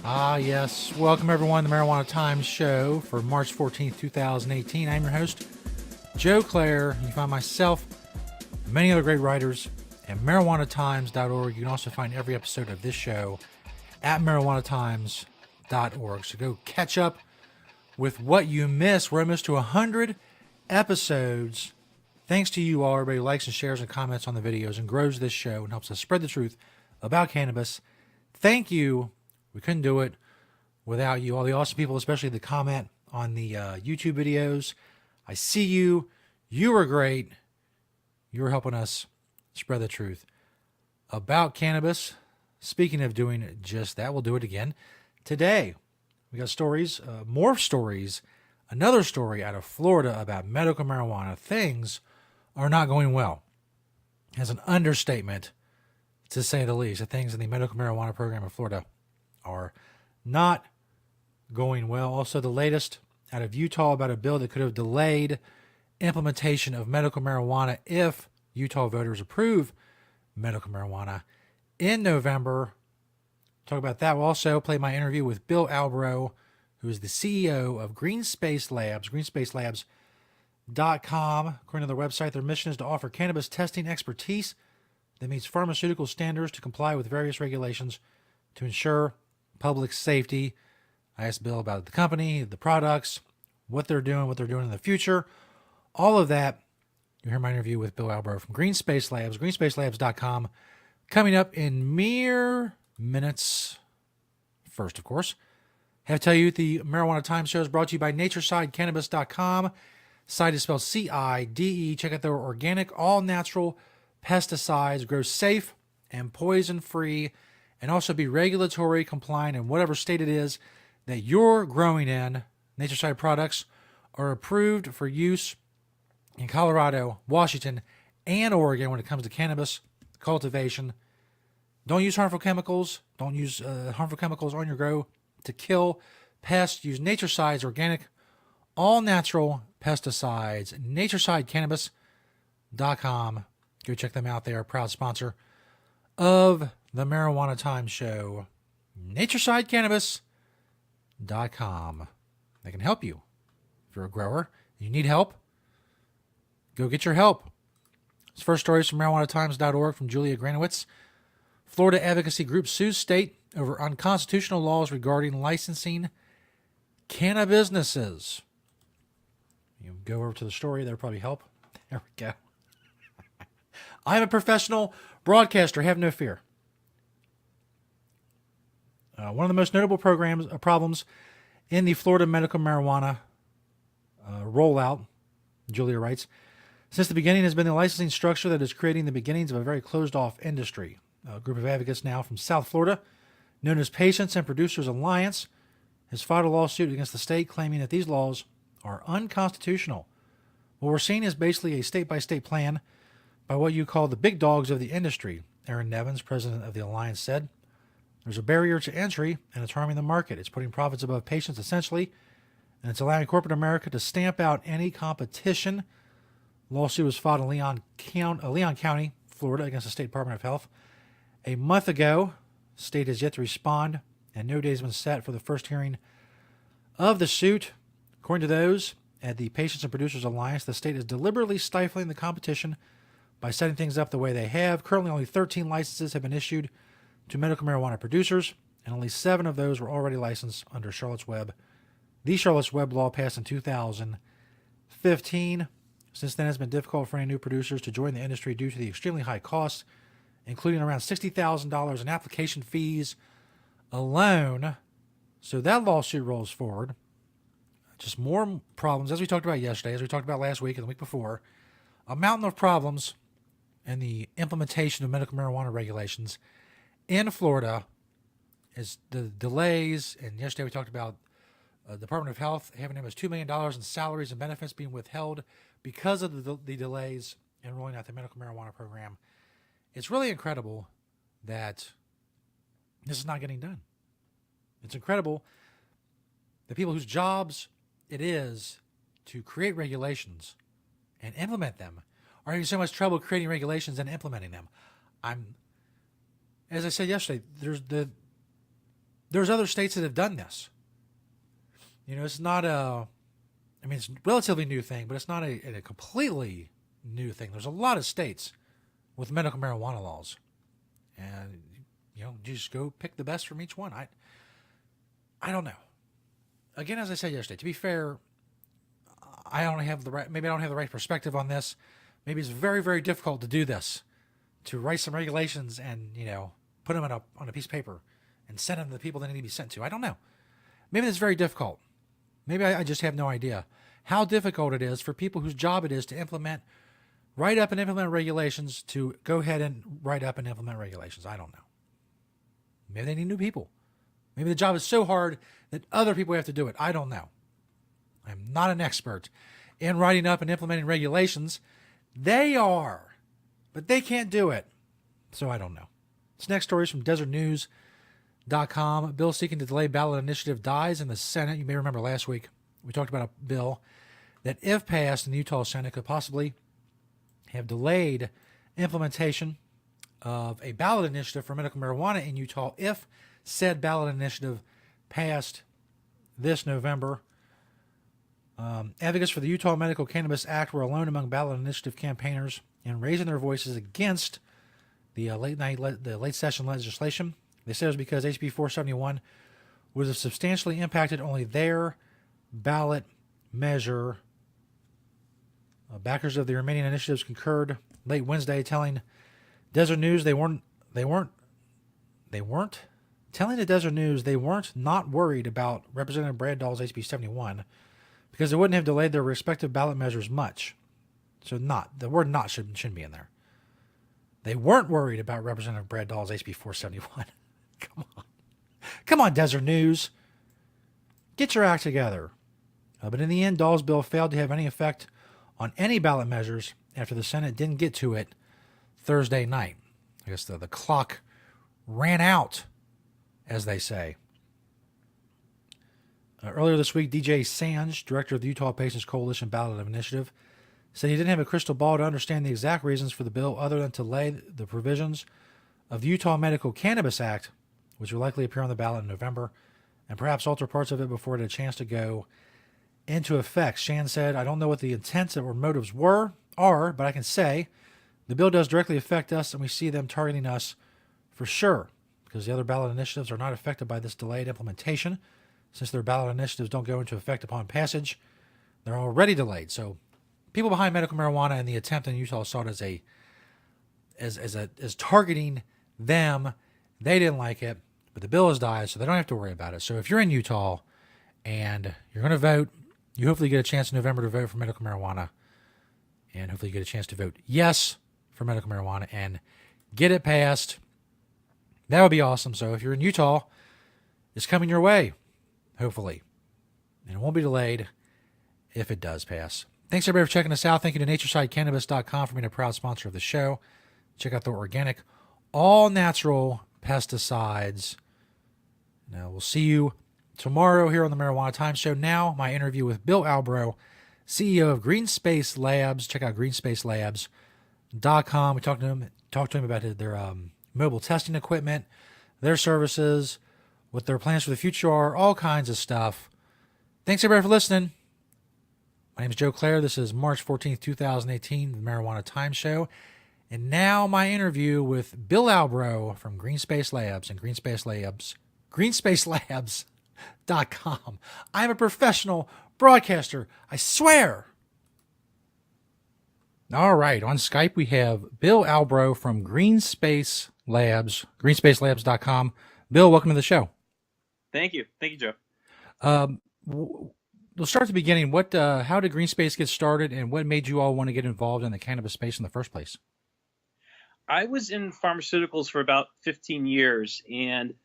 Yes. Welcome, everyone, to the Marijuana Times show for March 14th, 2018. I'm your host, Joe Klare. You can find myself and many other great writers at marijuanatimes.org. You can also find every episode of this show at marijuanatimes.org. So go catch up with what you missed. We're almost to 100 episodes. Thanks to you all, everybody who likes and shares and comments on the videos and grows this show and helps us spread the truth about cannabis. Thank you. We couldn't do it without you, all the awesome people, especially the comment on the YouTube videos. I see you. You were great. You were helping us spread the truth about cannabis. Speaking of doing just that, we'll do it again. Today, we got stories, more stories, another story out of Florida about medical marijuana. Things are not going well. As an understatement, to say the least. The things in the medical marijuana program in Florida are not going well. Also, the latest out of Utah about a bill that could have delayed implementation of medical marijuana if Utah voters approve medical marijuana in November. Talk about that. We'll also play my interview with Bill Albro, who is the CEO of Greenspace Labs, greenspacelabs.com. According to their website, their mission is to offer cannabis testing expertise that meets pharmaceutical standards to comply with various regulations to ensure public safety. I asked Bill about the company, the products, what they're doing in the future. All of that. You'll hear my interview with Bill Albro from Greenspace Labs, greenspacelabs.com, coming up in mere minutes. First, of course, I have to tell you the Marijuana Times show is brought to you by naturesidecannabis.com. Site is spelled C-I-D-E. Check out their organic, all-natural pesticides, grow safe and poison-free, and also be regulatory compliant in whatever state it is that you're growing in. Natureside products are approved for use in Colorado, Washington, and Oregon when it comes to cannabis cultivation. Don't use harmful chemicals. Don't use harmful chemicals on your grow to kill pests. Use Natureside's organic, all-natural pesticides. Naturesidecannabis.com. Go check them out. They are a proud sponsor of the Marijuana Times show. Naturesidecannabis.com. They can help you. If you're a grower and you need help, go get your help. This first story is from marijuanatimes.org from Julia Granowitz. Florida advocacy group sues state over unconstitutional laws regarding licensing cannabis businesses. You go over to the story, that'll probably help. There we go. I'm a professional broadcaster, have no fear. One of the most notable problems in the Florida medical marijuana rollout, Julia writes, since the beginning has been the licensing structure that is creating the beginnings of a very closed-off industry. A group of advocates now from South Florida, known as Patients and Producers Alliance, has filed a lawsuit against the state claiming that these laws are unconstitutional. What we're seeing is basically a state-by-state plan by what you call the big dogs of the industry, Aaron Nevins, president of the alliance, said. There's a barrier to entry, and it's harming the market. It's putting profits above patients, essentially, and it's allowing corporate America to stamp out any competition. Lawsuit was filed in Leon County, Florida, against the State Department of Health. A month ago, the state has yet to respond, and no date has been set for the first hearing of the suit. According to those at the Patients and Producers Alliance, the state is deliberately stifling the competition by setting things up the way they have. Currently, only 13 licenses have been issued to medical marijuana producers, and only 7 of those were already licensed under Charlotte's Web. The Charlotte's Web law passed in 2015. Since then, it's been difficult for any new producers to join the industry due to the extremely high costs, including around $60,000 in application fees alone. So that lawsuit rolls forward. Just more problems, as we talked about yesterday, as we talked about last week and the week before. A mountain of problems in the implementation of medical marijuana regulations in Florida is the delays. And yesterday we talked about the Department of Health having almost $2 million in salaries and benefits being withheld because of the delays in rolling out the medical marijuana program. It's really incredible that this is not getting done. It's incredible the people whose jobs it is to create regulations and implement them are having so much trouble creating regulations and implementing them. As I said yesterday, there's other states that have done this. It's not it's a relatively new thing, but it's not a completely new thing. There's a lot of states with medical marijuana laws, and you just go pick the best from each one. I don't know. Again, as I said yesterday, to be fair, I don't have the right perspective on this. Maybe it's very, very difficult to do this, to write some regulations and put them on a piece of paper and send them to the people they need to be sent to. I don't know. Maybe it's very difficult. Maybe I just have no idea how difficult it is for people whose job it is to write up and implement regulations, to go ahead and write up and implement regulations. I don't know. Maybe they need new people. Maybe the job is so hard that other people have to do it. I don't know. I'm not an expert in writing up and implementing regulations. They are, but they can't do it. So I don't know. This next story is from desertnews.com. Bill seeking to delay ballot initiative dies in the Senate. You may remember last week we talked about a bill that, if passed in the Utah Senate, could possibly have delayed implementation of a ballot initiative for medical marijuana in Utah if said ballot initiative passed this November. Advocates for the Utah Medical Cannabis Act were alone among ballot initiative campaigners in raising their voices against the late session legislation. They said it was because HB 471 would have substantially impacted only their ballot measure. Backers of the remaining initiatives concurred late Wednesday, telling Desert News they weren't telling the Desert News they weren't not worried about Representative Brad Dahl's HB 71 because it wouldn't have delayed their respective ballot measures much. So the word "not" shouldn't be in there. They weren't worried about Representative Brad Dahl's HB 471. Come on, Desert News. Get your act together. But in the end, Dahl's bill failed to have any effect on any ballot measures after the Senate didn't get to it Thursday night. I guess the clock ran out, as they say. Earlier this week, DJ Sanj, director of the Utah Patients Coalition Ballot Initiative, said he didn't have a crystal ball to understand the exact reasons for the bill other than to lay the provisions of the Utah Medical Cannabis Act, which will likely appear on the ballot in November, and perhaps alter parts of it before it had a chance to go into effect. Shan said, "I don't know what the intents or motives are, but I can say the bill does directly affect us, and we see them targeting us for sure, because the other ballot initiatives are not affected by this delayed implementation. Since their ballot initiatives don't go into effect upon passage, they're already delayed." So people behind medical marijuana and the attempt in Utah saw it as targeting them. They didn't like it, but the bill has died, so they don't have to worry about it. So if you're in Utah and you're going to vote, you hopefully get a chance in November to vote for medical marijuana, and hopefully you get a chance to vote yes for medical marijuana and get it passed. That would be awesome. So if you're in Utah, it's coming your way, hopefully, and it won't be delayed if it does pass. Thanks everybody for checking us out. Thank you to naturesidecannabis.com for being a proud sponsor of the show. Check out the organic, all natural pesticides. Now we'll see you tomorrow here on the Marijuana Time Show. Now my interview with Bill Albro, CEO of Greenspace Labs. Check out greenspacelabs.com. We talked to him about their mobile testing equipment, their services, what their plans for the future are, all kinds of stuff. Thanks everybody for listening. My name is Joe Klare. This is March 14th, 2018, the Marijuana Time Show. And now my interview with Bill Albro from Greenspace Labs and greenspacelabs.com. I'm a professional broadcaster, I swear. All right, on Skype we have Bill Albro from Greenspace Labs, greenspacelabs.com. Bill, welcome to the show. Thank you, Joe. We'll start at the beginning. How did Greenspace get started, and what made you all want to get involved in the cannabis space in the first place? I was in pharmaceuticals for about 15 years, and in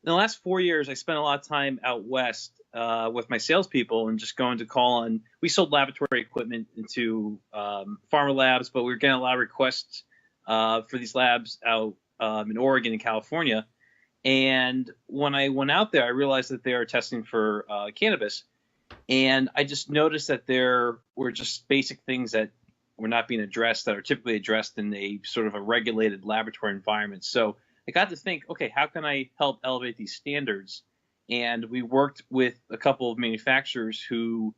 the last 4 years, I spent a lot of time out west with my salespeople and just going to call on. We sold laboratory equipment into pharma labs, but we were getting a lot of requests for these labs out in Oregon and California. And when I went out there, I realized that they are testing for cannabis. And I just noticed that there were just basic things that were not being addressed that are typically addressed in a sort of a regulated laboratory environment. So I got to think, okay, how can I help elevate these standards and we worked with a couple of manufacturers who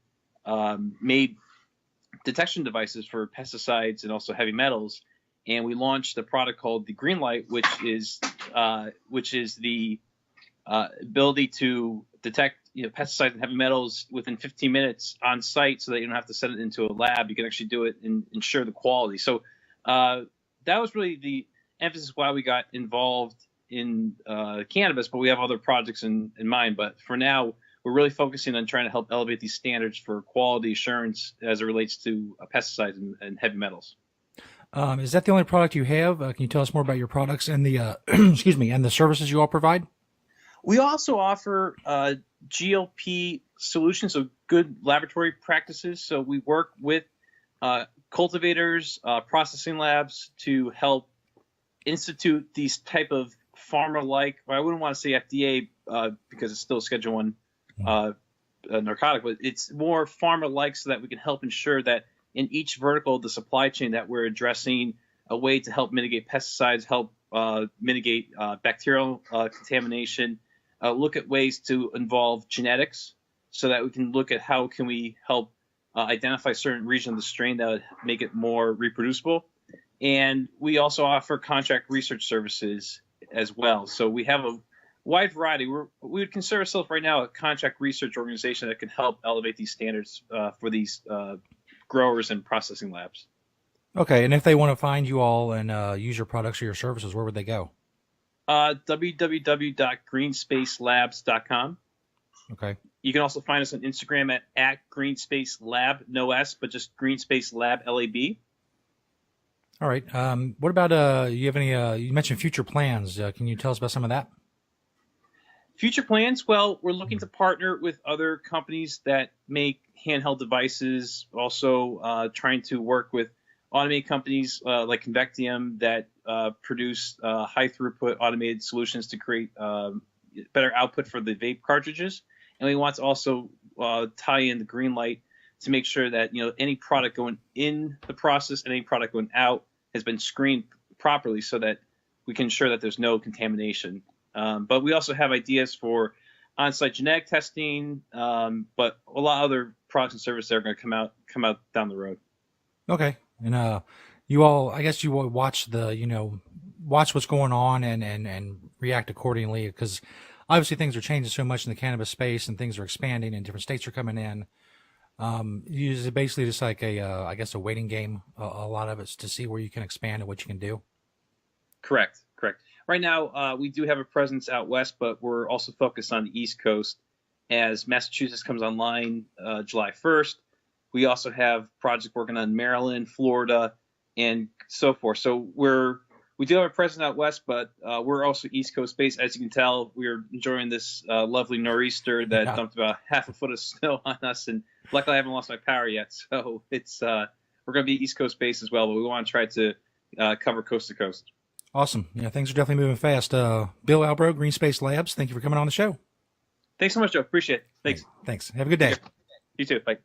made detection devices for pesticides and also heavy metals. And we launched a product called the Green Light, which is the ability to detect pesticides and heavy metals within 15 minutes on site, so that you don't have to send it into a lab. You can actually do it and ensure the quality. So that was really the emphasis why we got involved in cannabis, but we have other projects in mind. But for now, we're really focusing on trying to help elevate these standards for quality assurance as it relates to pesticides and heavy metals. Is that the only product you have? Can you tell us more about your products and the excuse me, and the services you all provide? We also offer GLP solutions, so good laboratory practices. So we work with cultivators, processing labs to help institute these type of pharma-like, I wouldn't want to say FDA because it's still Schedule 1 narcotic, but it's more pharma-like, so that we can help ensure that in each vertical of the supply chain that we're addressing a way to help mitigate pesticides, help mitigate bacterial contamination, look at ways to involve genetics, so that we can look at how can we help identify certain regions of the strain that would make it more reproducible. And we also offer contract research services as well. So we have a wide variety. We would consider ourselves right now a contract research organization that can help elevate these standards for these growers and processing labs. Okay, and if they want to find you all and use your products or your services, where would they go? www.greenspacalabs.com. Okay. You can also find us on Instagram at Greenspace Lab, no S, but just Greenspace Lab, LAB. All right. What about, you have any, you mentioned future plans. Can you tell us about some of that? Future plans? Well, we're looking to partner with other companies that make handheld devices, also trying to work with automated companies like Convectium that produce high throughput automated solutions to create better output for the vape cartridges. And we want to also tie in the Green Light to make sure that any product going in the process and any product going out has been screened properly, so that we can ensure that there's no contamination. But we also have ideas for on-site genetic testing, but a lot of other products and services that are going to come out down the road. Okay. And you all, I guess you will watch watch what's going on and react accordingly, because obviously things are changing so much in the cannabis space and things are expanding and different states are coming in. It's basically just like I guess a waiting game. A lot of it's to see where you can expand and what you can do. Correct. Right now, we do have a presence out west, but we're also focused on the East Coast as Massachusetts comes online July 1st. We also have projects working on Maryland, Florida, and so forth. So we do have a presence out west, but we're also East Coast based. As you can tell, we're enjoying this lovely nor'easter that dumped about half a foot of snow on us, and luckily I haven't lost my power yet. So it's we're going to be East Coast based as well, but we want to try to cover coast to coast. Awesome. Yeah, things are definitely moving fast. Bill Albro, Greenspace Labs, thank you for coming on the show. Thanks so much, Joe. Appreciate it. Thanks. Thanks. Have a good day. You too. Bye.